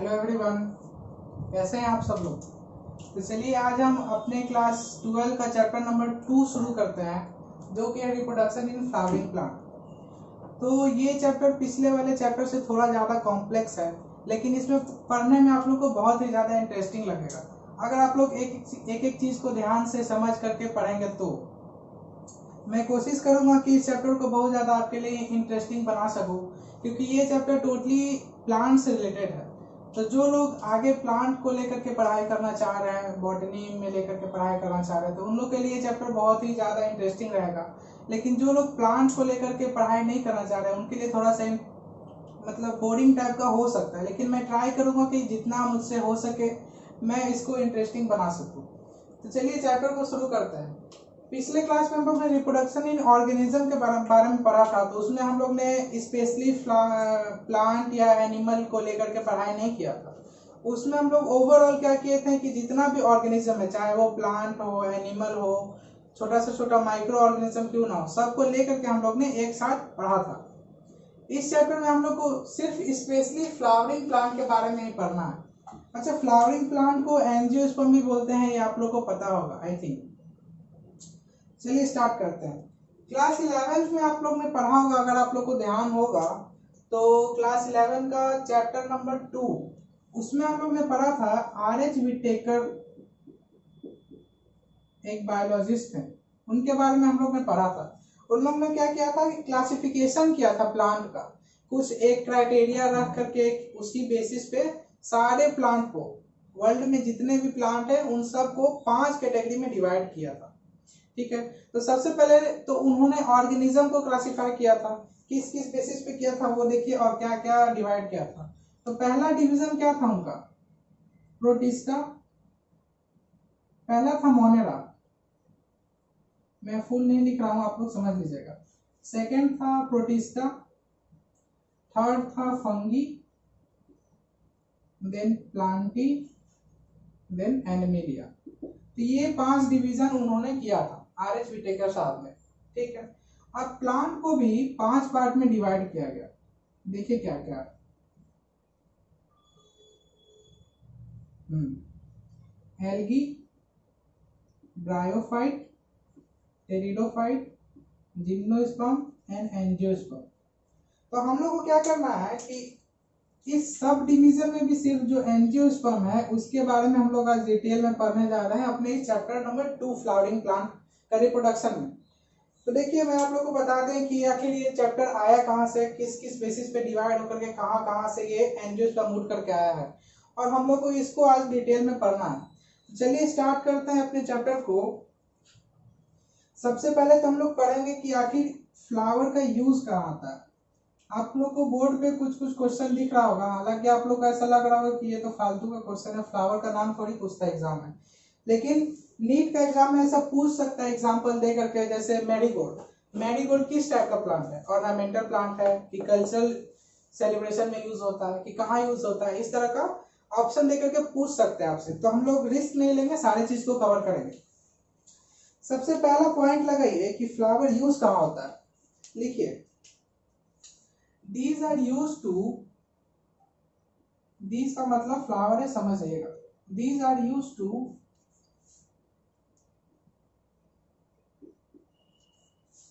Hello everyone, कैसे हैं आप सब लोग। तो चलिए आज हम अपने क्लास 12 का चैप्टर नंबर 2 शुरू करते हैं, जो कि है रिप्रोडक्शन इन फ्लावरिंग प्लांट। तो ये चैप्टर पिछले वाले चैप्टर से थोड़ा ज़्यादा कॉम्प्लेक्स है, लेकिन इसमें पढ़ने में आप लोग को बहुत ही ज़्यादा इंटरेस्टिंग लगेगा अगर आप लोग एक एक चीज़ को ध्यान से समझ करके पढ़ेंगे। तो मैं कोशिश करूंगा कि इस चैप्टर को बहुत ज़्यादा आपके लिए इंटरेस्टिंग बना सकूं, क्योंकि ये चैप्टर टोटली प्लांट से रिलेटेड है। तो जो लोग आगे प्लांट को लेकर के पढ़ाई करना चाह रहे हैं, बॉटनी में लेकर के पढ़ाई करना चाह रहे हैं, तो उन लोग के लिए चैप्टर बहुत ही ज़्यादा इंटरेस्टिंग रहेगा। लेकिन जो लोग प्लांट को लेकर के पढ़ाई नहीं करना चाह रहे हैं, उनके लिए थोड़ा सा मतलब बोरिंग टाइप का हो सकता है। लेकिन मैं ट्राई करूंगा कि जितना मुझसे हो सके मैं इसको इंटरेस्टिंग बना सकूँ। तो चलिए चैप्टर को शुरू करते हैं। पिछले क्लास में हम लोग ने रिप्रोडक्शन इन ऑर्गेनिज्म के बारे में पढ़ा था, तो उसमें हम लोग ने स्पेशली प्लांट या एनिमल को लेकर के पढ़ाई नहीं किया था। उसमें हम लोग ओवरऑल क्या किए थे कि जितना भी ऑर्गेनिज्म है, चाहे वो प्लांट हो, एनिमल हो, छोटा से छोटा माइक्रो ऑर्गेनिज्म क्यों ना हो, सबको लेकर के हम लोग ने एक साथ पढ़ा था। इस चैप्टर में हम लोग को सिर्फ स्पेशली फ्लावरिंग प्लांट के बारे में ही पढ़ना है। अच्छा, फ्लावरिंग प्लांट को एंजियोस्पर्म भी बोलते हैं, ये आप लोग को पता होगा आई थिंक। चलिए स्टार्ट करते हैं। क्लास 11 में आप लोग ने पढ़ा होगा, अगर आप लोग को ध्यान होगा तो क्लास 11 का चैप्टर नंबर 2, उसमें हम लोग ने पढ़ा था आर.एच. विटेकर, एक बायोलॉजिस्ट थे, उनके बारे में हम लोग ने पढ़ा था। उन लोग ने क्या किया था कि क्लासिफिकेशन किया था प्लांट का, कुछ एक क्राइटेरिया रख करके उसकी बेसिस पे सारे प्लांट को, वर्ल्ड में जितने भी प्लांट है उन सब को 5 कैटेगरी में डिवाइड किया था। ठीक है, तो सबसे पहले तो उन्होंने ऑर्गेनिज्म को क्लासिफाई किया था, किस किस बेसिस पे किया था वो देखिए, और क्या क्या डिवाइड किया था। तो पहला डिवीजन क्या था उनका, प्रोटिस्टा। पहला था मोनेरा, मैं फुल नहीं लिख रहा हूं, आप लोग समझ लीजिएगा। सेकंड था प्रोटिस्टा, थर्ड था Fungi, then Plantae, then Animalia. तो ये 5 डिवीजन उन्होंने किया था आर.एच. विटेकर साहब ने। ठीक है, अब प्लांट को भी 5 पार्ट में डिवाइड किया गया। देखिए क्या क्या, algae, bryophyte, pteridophyte, gymnosperm and angiosperm. तो हम लोग को क्या करना है कि इस सब डिवीजन में भी सिर्फ जो एंजियोस्पर्म है उसके बारे में हम लोग आज डिटेल में पढ़ने जा रहे हैं अपने इस चैप्टर नंबर 2 फ्लावरिंग प्लांट का रिप्रोडक्शन में। तो देखिए मैं आप लोग को बता दें कि आखिर ये चैप्टर आया कहाँ से, किस किस बेसिस पे डिवाइड होकर के कहाँ कहाँ से ये एंजियोस्पर्म उठ करके आया है, और हम लोग को इसको आज डिटेल में पढ़ना है। चलिए स्टार्ट करते हैं अपने चैप्टर को। सबसे पहले तो हम लोग पढ़ेंगे कि आखिर फ्लावर का यूज कहाँ आता है। आप लोग को बोर्ड पे कुछ कुछ क्वेश्चन दिख रहा होगा, हालांकि आप लोग को ऐसा लग रहा होगा कि ये तो फालतू का क्वेश्चन है, फ्लावर का नाम थोड़ी पूछता है एग्जाम में। लेकिन नीट का एग्जाम में ऐसा पूछ सकता है एग्जांपल दे करके, जैसे मैरीगोल्ड। मैरीगोल्ड किस टाइप का प्लांट है, ऑर्नामेंटल प्लांट है कि कल्चरल सेलिब्रेशन में यूज होता है कि कहाँ यूज होता है, इस तरह का ऑप्शन दे करके पूछ सकते हैं आपसे। तो हम लोग रिस्क नहीं लेंगे, सारी चीज को कवर करेंगे। सबसे पहला पॉइंट लगाइए कि फ्लावर यूज कहाँ होता है। लिखिए, these are used to, these का मतलब फ्लावर है, समझिएगा। these are used to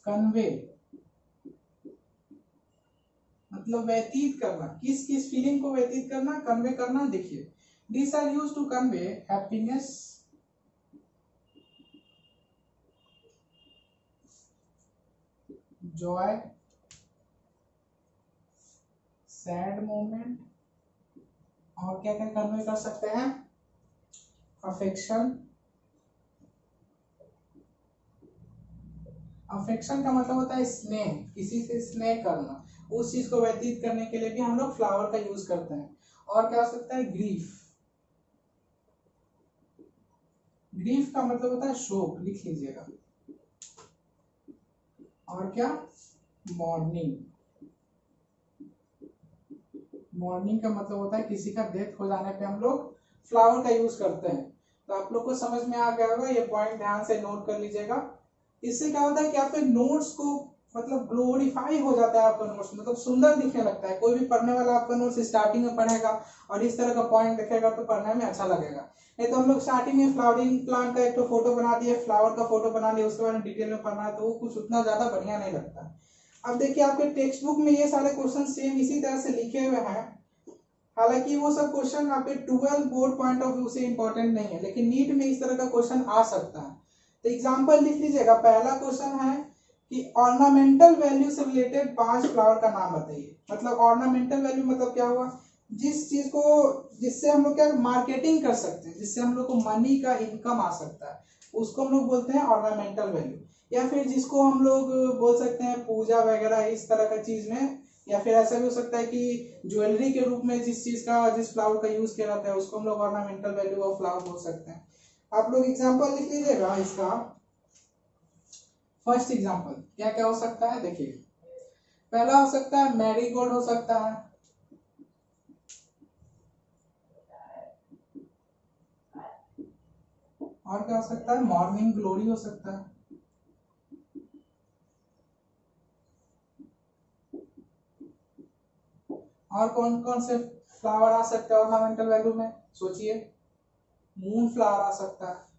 convey, मतलब व्यतीत करना, किस किस फीलिंग को व्यतीत करना, कन्वे करना। देखिए, these are used to convey happiness, joy, sad moment, और क्या क्या कन्वे कर सकते हैं, अफेक्शन। अफेक्शन का मतलब होता है स्नेह, किसी से स्नेह करना, उस चीज को व्यतीत करने के लिए भी हम लोग फ्लावर का यूज करते हैं। और क्या हो सकता है, ग्रीफ। ग्रीफ का मतलब होता है शोक, लिख लीजिएगा। और क्या, मॉर्निंग। मॉर्निंग का मतलब होता है किसी का डेथ हो जाने पे हम लोग फ्लावर का यूज करते हैं। तो आप लोग को समझ में आ गया होगा, ये पॉइंट ध्यान से नोट कर लीजिएगा। इससे क्या होता है कि आपके नोट्स को मतलब ग्लोरीफाई हो जाता है आपका नोट्स, मतलब सुंदर दिखने लगता है। कोई भी पढ़ने वाला आपका नोट्स स्टार्टिंग में पढ़ेगा और इस तरह का पॉइंट देखेगा तो पढ़ने में अच्छा लगेगा। नहीं तो हम लोग स्टार्टिंग में फ्लावरिंग प्लांट का एक तो फोटो बना दिए, फ्लावर का फोटो बना लिया, उसके बाद डिटेल में पढ़ना है तो वो कुछ उतना ज्यादा बढ़िया नहीं लगता। अब देखिए आपके टेक्स्ट बुक में ये सारे क्वेश्चन सेम इसी तरह से लिखे हुए हैं, हालांकि वो सब क्वेश्चन आपके 12 बोर्ड पॉइंट ऑफ व्यू से इंपॉर्टेंट नहीं है, लेकिन नीट में इस तरह का क्वेश्चन आ सकता है। तो एग्जांपल लिख लीजिएगा। पहला क्वेश्चन है कि ऑर्नामेंटल वैल्यू से रिलेटेड 5 फ्लावर का नाम बताइए। मतलब ऑर्नामेंटल वैल्यू मतलब क्या हुआ, जिस चीज को, जिससे हम लोग क्या मार्केटिंग कर सकते हैं, जिससे हम लोग को मनी का इनकम आ सकता है, उसको हम लोग बोलते हैं ऑर्नामेंटल वैल्यू। या फिर जिसको हम लोग बोल सकते हैं पूजा वगैरह इस तरह का चीज में, या फिर ऐसा भी हो सकता है कि ज्वेलरी के रूप में जिस चीज का, जिस फ्लावर का यूज किया जाता है उसको हम लोग ऑर्नामेंटल वैल्यू ऑफ फ्लावर बोल सकते हैं। आप लोग एग्जांपल लिख लीजिएगा इसका। फर्स्ट एग्जांपल क्या क्या हो सकता है देखिए। पहला हो सकता है मैरीगोल्ड हो सकता है, और क्या हो सकता है, मॉर्निंग ग्लोरी हो सकता है। और कौन कौन से फ्लावर आ सकते हैं ऑर्नामेंटल वैल्यू में, सोचिए। मून फ्लावर आ सकता है,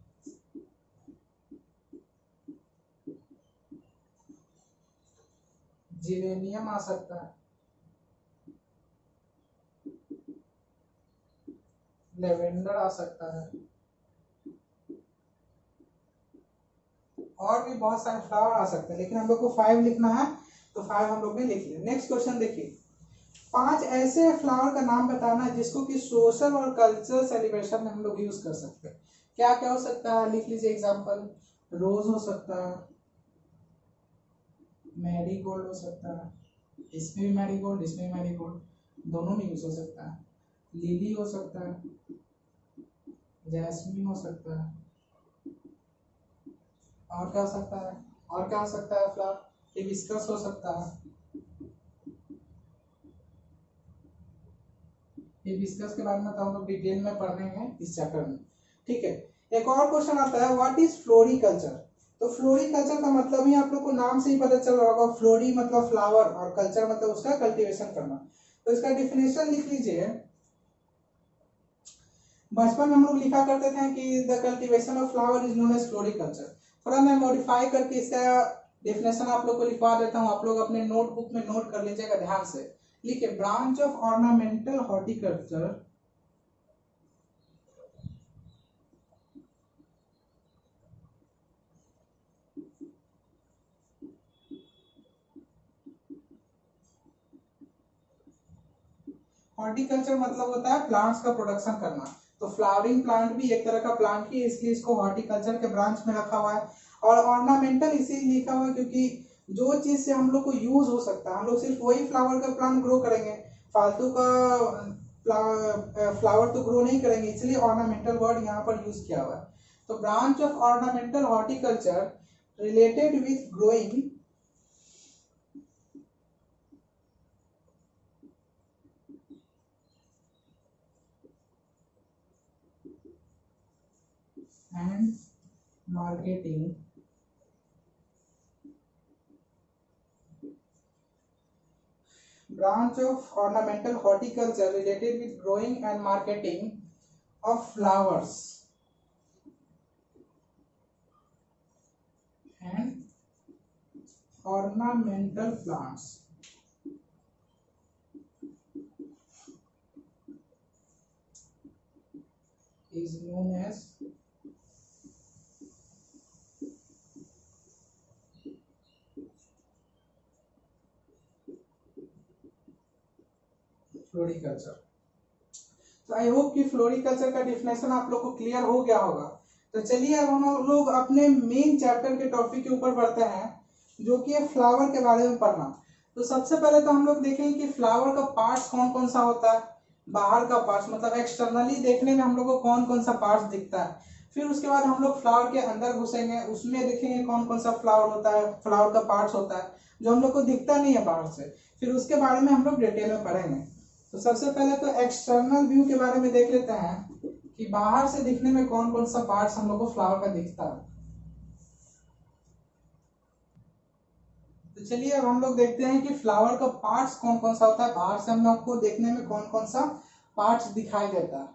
जिरेनियम आ सकता है, लेवेंडर आ सकता है, और भी बहुत सारे फ्लावर आ सकते हैं, लेकिन हम लोग को 5 लिखना है तो 5 हम लोग ने लिख लिया। नेक्स्ट क्वेश्चन देखिए। 5 ऐसे फ्लावर का नाम बताना जिसको कि सोशल और कल्चरल सेलिब्रेशन में हम लोग यूज कर सकते हैं। क्या क्या हो सकता है लिख लीजिए एग्जांपल। रोज हो सकता है, मैरीगोल्ड हो सकता है, इसमें भी मैरीगोल्ड, इसमें भी मैरीगोल्ड, दोनों में यूज हो सकता है। लिली हो सकता है, जैस्मिन हो सकता है, और क्या हो सकता है, और क्या हो सकता है फ्लावर, हिबिस्कस हो सकता है। हिबिस्कस के बारे में तो हम लोग डिटेल में पढ़ेंगे इस चैप्टर में, ठीक है। एक और क्वेश्चन आता है, व्हाट इज फ्लोरिकल्चर। तो फ्लोरिकल्चर का मतलब ही आप लोग को नाम से ही पता चल रहा होगा, फ्लोरी मतलब फ्लावर और कल्चर मतलब उसका कल्टीवेशन करना। तो इसका डिफिनेशन लिख लीजिए। बचपन में हम लोग लिखा करते थे कि the cultivation of flower is known as floriculture. थोड़ा मैं मॉडिफाई करके इसका डेफिनेशन आप लोग को लिखवा देता हूँ, आप लोग अपने नोटबुक में नोट कर लीजिएगा ध्यान से। लिखिए, branch of ornamental horticulture horticulture मतलब होता है प्लांट्स का प्रोडक्शन करना। तो फ्लावरिंग प्लांट भी एक तरह का प्लांट ही है, इसलिए इसको हॉर्टिकल्चर के ब्रांच में रखा हुआ है। और ऑर्नामेंटल इसीलिए लिखा हुआ है क्योंकि जो चीज से हम लोग को यूज हो सकता है, हम लोग सिर्फ वही फ्लावर का प्लांट ग्रो करेंगे, फालतू का फ्लावर तो ग्रो नहीं करेंगे, इसलिए ऑर्नामेंटल वर्ड यहाँ पर यूज किया हुआ है। तो branch of ornamental horticulture related with growing and marketing branch of ornamental horticulture related with growing and marketing of flowers and ornamental plants is known as floriculture. तो आई होप कि floriculture का definition आप लोग को clear हो गया होगा। तो चलिए अब हम लोग अपने मेन चैप्टर के टॉपिक के ऊपर बढ़ते हैं, जो कि है फ्लावर के बारे में पढ़ना। तो सबसे पहले तो हम लोग देखेंगे कि फ्लावर का पार्ट्स कौन कौन सा होता है। बाहर का पार्ट्स मतलब एक्सटर्नली देखने में हम लोग को कौन कौन सा पार्ट्स दिखता है। फिर उसके बाद हम लोग फ्लावर के अंदर घुसेंगे, उसमें देखेंगे कौन कौन सा फ्लावर होता है, फ्लावर का पार्ट्स होता है जो हम लोग को दिखता नहीं है बाहर से। फिर उसके बारे में हम लोग डिटेल में पढ़ेंगे। तो सबसे पहले तो एक्सटर्नल व्यू के बारे में देख लेते हैं कि बाहर से दिखने में कौन कौन सा पार्ट्स हम लोग को फ्लावर का दिखता है। तो तो चलिए अब हम लोग देखते हैं कि फ्लावर का पार्ट्स कौन कौन सा होता है। बाहर से हम लोग को देखने में कौन कौन सा पार्ट्स दिखाई देता है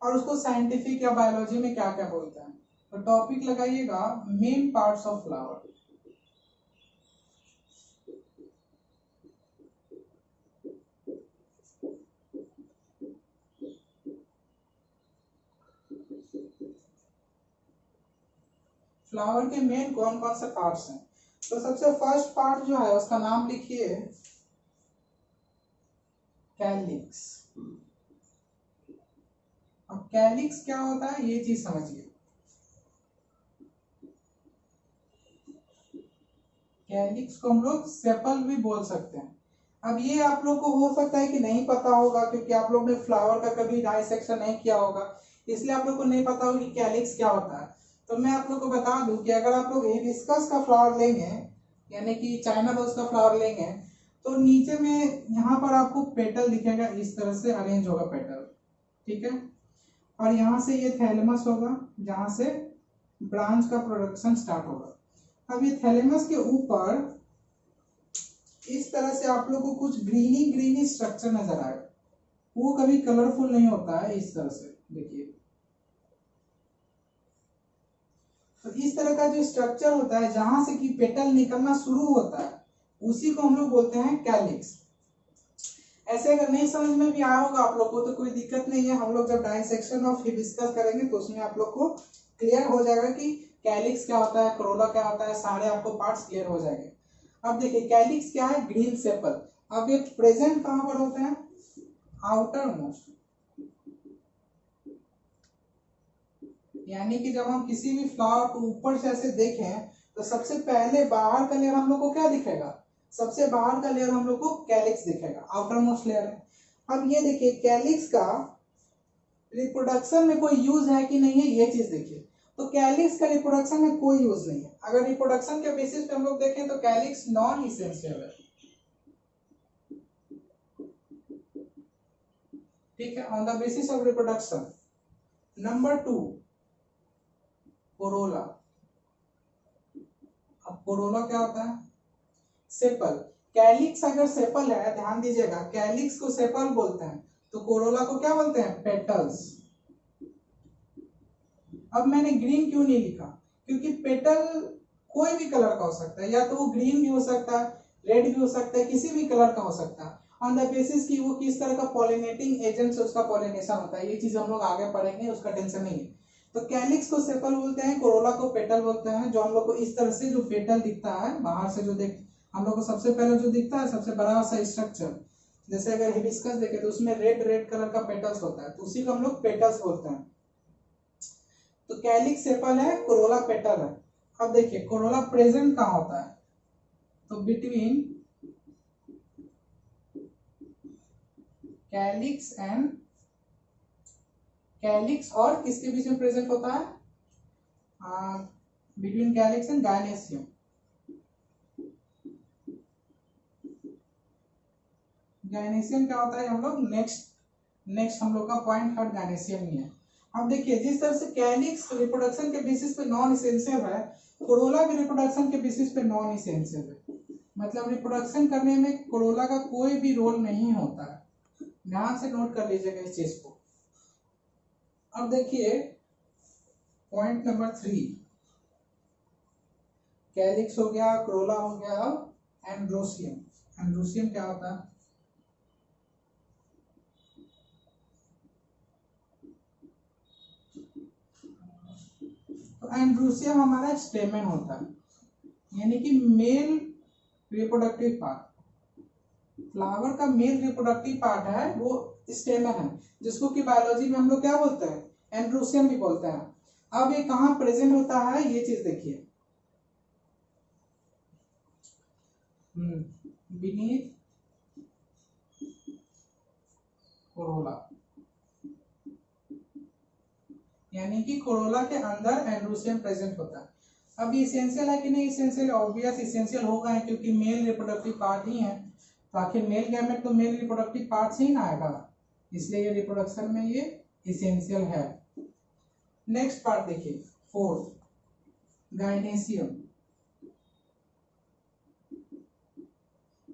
और उसको साइंटिफिक या बायोलॉजी में क्या क्या बोलते हैं। तो टॉपिक लगाइएगा main parts of flower. Flower के मेन कौन कौन से पार्ट्स हैं। तो सबसे फर्स्ट पार्ट जो है उसका नाम लिखिए कैलिक्स। अब कैलिक्स क्या होता है ये चीज समझिए। कैलिक्स को हम लोग सेपल भी बोल सकते हैं। अब ये आप लोग को हो सकता है कि नहीं पता होगा क्योंकि आप लोग ने फ्लावर का कभी डाइसेक्शन नहीं किया होगा, इसलिए आप लोग को नहीं पता होगा कि कैलिक्स क्या होता है। तो मैं आप लोग को बता दूं कि अगर आप लोग हिबिस्कस का फ्लावर लेंगे यानी कि चाइना रोज का फ्लावर लेंगे तो नीचे में यहाँ पर आपको पेटल दिखेगा, इस तरह से अरेंज होगा पेटल, ठीक है। और यहाँ से ये थैलेमस होगा जहाँ से ब्रांच का प्रोडक्शन स्टार्ट होगा। अब ये थैलेमस के ऊपर इस तरह से आप लोग को कुछ ग्रीनी ग्रीनी स्ट्रक्चर नजर आएगा, वो कभी कलरफुल नहीं होता है। इस तरह से देखिए, तो इस तरह का जो स्ट्रक्चर होता है जहां से कि पेटल निकलना शुरू होता है उसी को हम लोग बोलते हैं कैलिक्स। ऐसे अगर नहीं समझ में भी आया होगा आप लोग को तो कोई दिक्कत नहीं है, हम लोग जब डाइसेक्शन ऑफ हिबिस्कस करेंगे तो उसमें आप लोग को क्लियर हो जाएगा कि कैलिक्स क्या होता है, कोरोला क्या होता है, सारे आपको पार्ट्स क्लियर हो जाएंगे। अब देखिए कैलिक्स क्या है, ग्रीन सेपल। अब ये प्रेजेंट कहां पर होते हैं, आउटर मोस्ट, यानी कि जब हम किसी भी फ्लावर को ऊपर से ऐसे देखें तो सबसे पहले बाहर का लेयर हम लोग को क्या दिखेगा, सबसे बाहर का लेयर हम लोग को कैलिक्स दिखेगा, आउटर मोस्ट लेयर है। अब ये देखिए कैलिक्स का रिप्रोडक्शन में कोई यूज है कि नहीं है, ये चीज देखिए। तो कैलिक्स का रिप्रोडक्शन में कोई यूज नहीं है। अगर रिप्रोडक्शन के बेसिस पे हम लोग देखें तो कैलिक्स नॉन इसेंशियल है, ठीक है, on the basis of reproduction. Number 2 Corolla. अब कोरोला क्या होता है, सेपल। कैलिक्स अगर सेपल है, ध्यान दीजिएगा, कैलिक्स को सेपल बोलते हैं तो कोरोला को क्या बोलते हैं, पेटल्स। अब मैंने ग्रीन क्यों नहीं लिखा, क्योंकि पेटल कोई भी कलर का हो सकता है, या तो वो ग्रीन भी हो सकता है, रेड भी हो सकता है, किसी भी कलर का हो सकता है, ऑन द बेसिस कि वो किस तरह का पॉलिनेटिंग एजेंट से उसका पॉलिनेशन होता है। ये चीज हम लोग आगे पढ़ेंगे, उसका टेंशन नहीं है। तो कैलिक्स को सेपल बोलते हैं, कोरोला को पेटल बोलते हैं। जो हम लोग को इस तरह से जो पेटल दिखता है बाहर से, जो देख हम लोग को सबसे पहले जो दिखता है सबसे बड़ा सा स्ट्रक्चर, जैसे अगर हिबिस्कस देखे तो उसमें रेड रेड कलर का पेटल्स होता है, तो उसी को हम लोग पेटल्स बोलते हैं। तो कैलिक्स सेपल है, कोरोला पेटल है। अब देखिए कोरोला प्रेजेंट कहाँ होता है, तो बिटवीन कैलिक्स एंड कैलिक्स और किसके बीच में प्रेजेंट होता है, बिटवीन कैलिक्स एंड गायनेसियम। गायनेसियम क्या होता है, हम लोग नेक्स्ट हम लोग का पॉइंट हट गायनेसियम ही है। अब देखिए जिस तरह से कैलिक्स रिप्रोडक्शन के बेसिस पे नॉन इसेंशियल है, कोरोला भी रिप्रोडक्शन के बेसिस पे नॉन इसेंशियल है। मतलब रिप्रोडक्शन करने में कोरोला का कोई भी रोल नहीं होता है, ध्यान से नोट कर लीजिएगा इस चीज को। अब देखिए पॉइंट नंबर 3, कैलिक्स हो गया, कोरोला हो गया, अब एंड्रोसियम। एंड्रोसियम क्या होता है, तो एंड्रोसियम हमारा स्टेमेन होता है, यानी कि मेल रिप्रोडक्टिव पार्ट। फ्लावर का मेल रिप्रोडक्टिव पार्ट है वो स्टेमन है, जिसको कि बायोलॉजी में हम लोग क्या बोलते हैं, एंड्रोसियम भी बोलते हैं। अब ये कहाँ प्रेजेंट होता है ये चीज देखिए, बीनीथ कोरोला, यानी कि कोरोला के अंदर एंड्रोसियम प्रेजेंट होता है। अब इसेंशियल है कि नहीं, इसेंशियल ऑब्वियस इसेंशियल होगा है, क्योंकि मेल रिप्रोडक्टिव पार्ट ही है। तो आखिर मेल गैमेट तो मेल रिप्रोडक्टिव पार्ट से ही ना आएगा, इसलिए ये रिप्रोडक्शन में ये इसेंशियल है। नेक्स्ट पार्ट देखिए 4 गायनेसियम।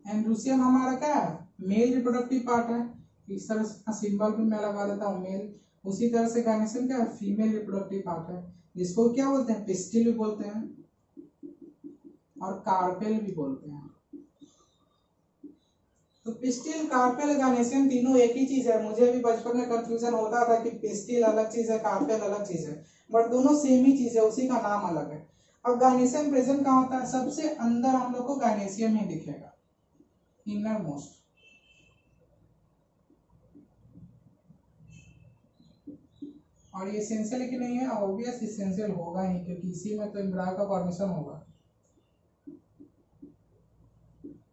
एंड्रोसियम हमारा क्या है, मेल रिप्रोडक्टिव पार्ट है, इस तरह से सिंबल भी मैं लगा देता हूँ मेल। उसी तरह से गायनेसियम क्या है, फीमेल रिप्रोडक्टिव पार्ट है, जिसको क्या बोलते हैं, पिस्टिल भी बोलते हैं और कार्पेल भी बोलते हैं। तो पिस्टिल, कार्पेल, गायनेसियम तीनों एक ही चीज है। मुझे भी बचपन में कंफ्यूजन होता था कि पिस्टिल अलग चीज है, कार्पेल अलग चीज है, बट दोनों सेम ही चीज है, उसी का नाम अलग है। अब गायनेसियम प्रेजेंट कहाँ होता है, सबसे अंदर हम लोग को गायनेसियम ही दिखेगा, इनर मोस्ट। और ये एसेंशियल कि नहीं है, ऑब्वियस एसेंशियल होगा ही, क्योंकि इसी में तो एम्ब्रायो का फॉर्मेशन होगा।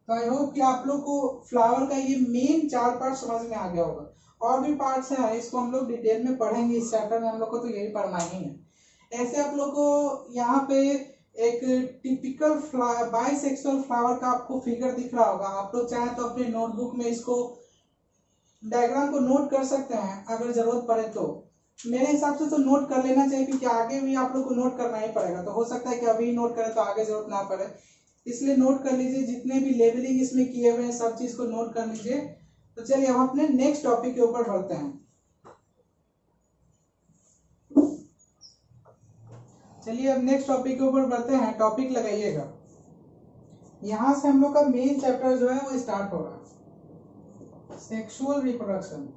तो आई होप कि आप लोग को फ्लावर का ये मेन 4 पार्ट समझ में आ गया होगा। और भी पार्ट्स हैं, इसको हम लोग डिटेल में पढ़ेंगे इस चैप्टर में, हम लोग को तो यही पढ़ना ही है। ऐसे आप लोग को यहाँ पे एक टिपिकल बाइसेक्सुअल फ्लावर का आपको फिगर दिख रहा होगा। आप लोग चाहे तो अपने नोटबुक में इसको डायग्राम को नोट कर सकते हैं, अगर जरूरत पड़े तो। मेरे हिसाब से तो नोट कर लेना चाहिए, क्योंकि आगे भी आप लोग को नोट करना ही पड़ेगा। तो हो सकता है कि अभी नोट करें तो आगे जरूरत ना पड़े, इसलिए नोट कर लीजिए। जितने भी लेबलिंग इसमें किए हुए हैं सब चीज को नोट कर लीजिए। तो चलिए हम अपने नेक्स्ट टॉपिक के ऊपर बढ़ते हैं। चलिए अब नेक्स्ट टॉपिक के ऊपर बढ़ते हैं। टॉपिक लगाइएगा, यहां से हम लोग का मेन चैप्टर जो है वो स्टार्ट हो रहा है, सेक्सुअल रिप्रोडक्शन।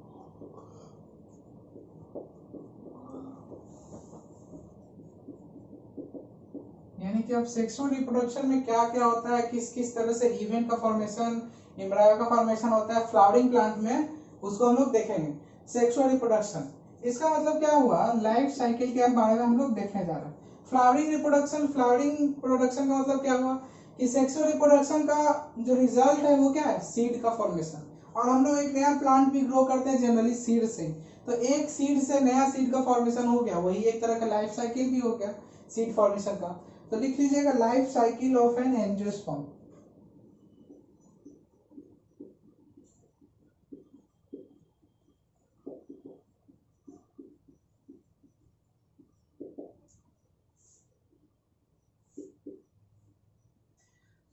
यानी कि अब सेक्सुअल रिप्रोडक्शन में क्या क्या होता है, किस किस तरह से इवेंट का फॉर्मेशन, एम्ब्रायो का फॉर्मेशन होता है फ्लावरिंग प्लांट में, उसको हम लोग देखेंगे। सेक्सुअल रिप्रोडक्शन, इसका मतलब क्या हुआ, लाइफ साइकिल के बारे में हम लोग देखने जा रहे हैं। फ्लावरिंग रिप्रोडक्शन, फ्लावरिंग प्रोडक्शन का मतलब क्या हुआ कि सेक्सुअल रिप्रोडक्शन का जो रिजल्ट है वो क्या है, सीड का फॉर्मेशन। और हम लोग एक नया प्लांट भी ग्रो करते हैं जनरली सीड से। तो एक सीड से नया सीड का फॉर्मेशन हो गया, वही एक तरह का लाइफ साइकिल भी हो गया सीड फॉर्मेशन का। तो लिख लीजिएगा life cycle of an angiosperm.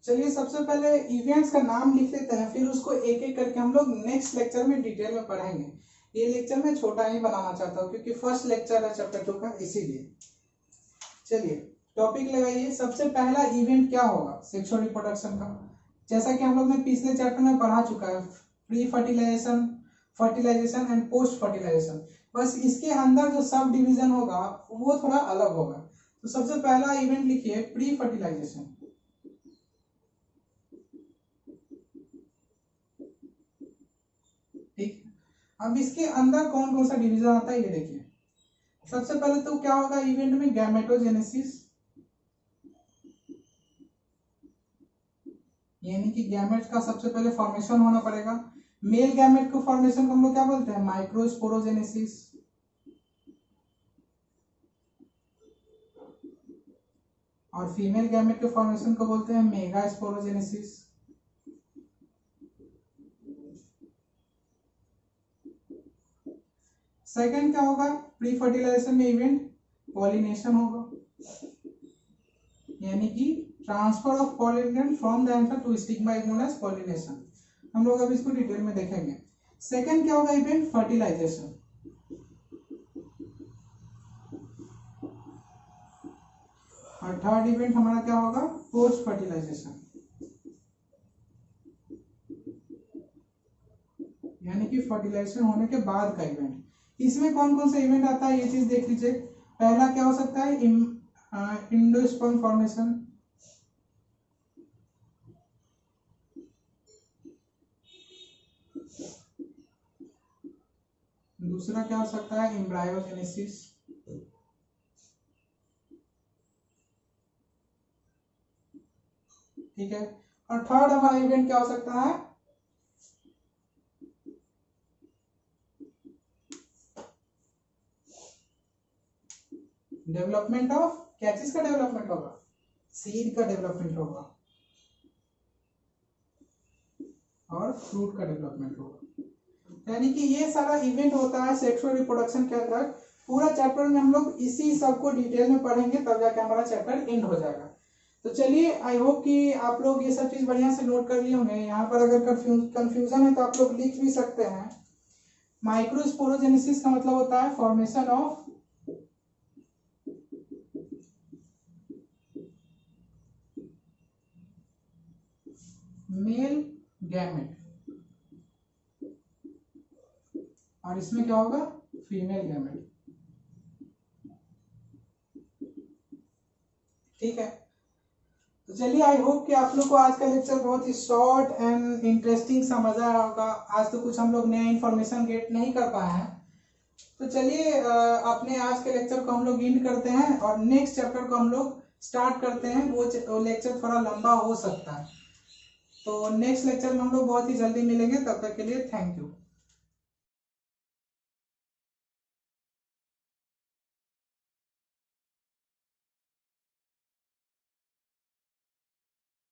चलिए सबसे पहले इवेंट्स का नाम लिख लेते हैं, फिर उसको एक एक करके हम लोग नेक्स्ट लेक्चर में डिटेल में पढ़ेंगे। ये लेक्चर मैं छोटा ही बनाना चाहता हूँ, क्योंकि फर्स्ट लेक्चर है चैप्टर 2 का, इसीलिए। चलिए टॉपिक लगाइए। सबसे पहला इवेंट क्या होगा सेक्सुअल रिप्रोडक्शन का, जैसा कि हम लोग ने पिछले चैप्टर में पढ़ा चुका है, pre fertilisation, fertilisation and post fertilisation. बस इसके अंदर जो सब डिवीजन होगा वो थोड़ा अलग होगा। तो सबसे पहला इवेंट लिखिए प्री फर्टिलाइजेशन। ठीक, अब इसके अंदर कौन कौन सा डिवीजन आता है ये देखिए। सबसे पहले तो क्या होगा इवेंट में, गैमेटोजेनेसिस, यानी कि गैमेट का सबसे पहले फॉर्मेशन होना पड़ेगा। मेल गैमेट को फॉर्मेशन को हम लोग क्या बोलते हैं, माइक्रोस्पोरोजेनेसिस। और फीमेल गैमेट के फॉर्मेशन को बोलते हैं मेगास्पोरोजेनेसिस। सेकंड क्या होगा प्री फर्टिलाइजेशन में इवेंट, पॉलिनेशन होगा, यानी कि transfer of pollination from the anther to stigma is known as pollination. हम लोग अब इसको डिटेल में देखेंगे। सेकंड क्या होगा इवेंट, फर्टिलाइजेशन। और थर्ड इवेंट हमारा क्या होगा, पोस्ट फर्टिलाइजेशन, यानी कि फर्टिलाइजेशन होने के बाद का इवेंट। इसमें कौन कौन सा इवेंट आता है ये चीज देख लीजिए। पहला क्या हो सकता है, इंडोस्पर्म फॉर्मेशन। दूसरा क्या हो सकता है, एम्ब्रायोजेनेसिस। ठीक है, और थर्ड हमारा इवेंट क्या हो सकता है, डेवलपमेंट ऑफ, क्या चीज का डेवलपमेंट होगा, सीड का डेवलपमेंट होगा और फ्रूट का डेवलपमेंट होगा। यानी कि ये सारा इवेंट होता है सेक्सुअल रिप्रोडक्शन के अंदर। पूरा चैप्टर में हम लोग इसी सब को डिटेल में पढ़ेंगे, तब जाके हमारा चैप्टर एंड हो जाएगा। तो चलिए, आई होप कि आप लोग ये सब चीज़ बढ़िया से नोट कर लिए होंगे। यहाँ पर अगर कंफ्यूजन है तो आप लोग लिख भी सकते हैं। माइक्रोस्पोरोजेनेसिस का मतलब होता है फॉर्मेशन ऑफ मेल गैमेट, और इसमें क्या होगा, फीमेल गैमेट। ठीक है, तो चलिए, आई होप कि आप लोग को आज का लेक्चर बहुत ही शॉर्ट एंड इंटरेस्टिंग समझ आया होगा। आज तो कुछ हम लोग नया इन्फॉर्मेशन गेट नहीं कर पाए हैं। तो चलिए, अपने आज के लेक्चर को हम लोग एंड करते हैं और नेक्स्ट चैप्टर को हम लोग स्टार्ट करते हैं। वो लेक्चर थोड़ा लंबा हो सकता है। तो नेक्स्ट लेक्चर में हम लोग बहुत ही जल्दी मिलेंगे। तब तक के लिए थैंक यू।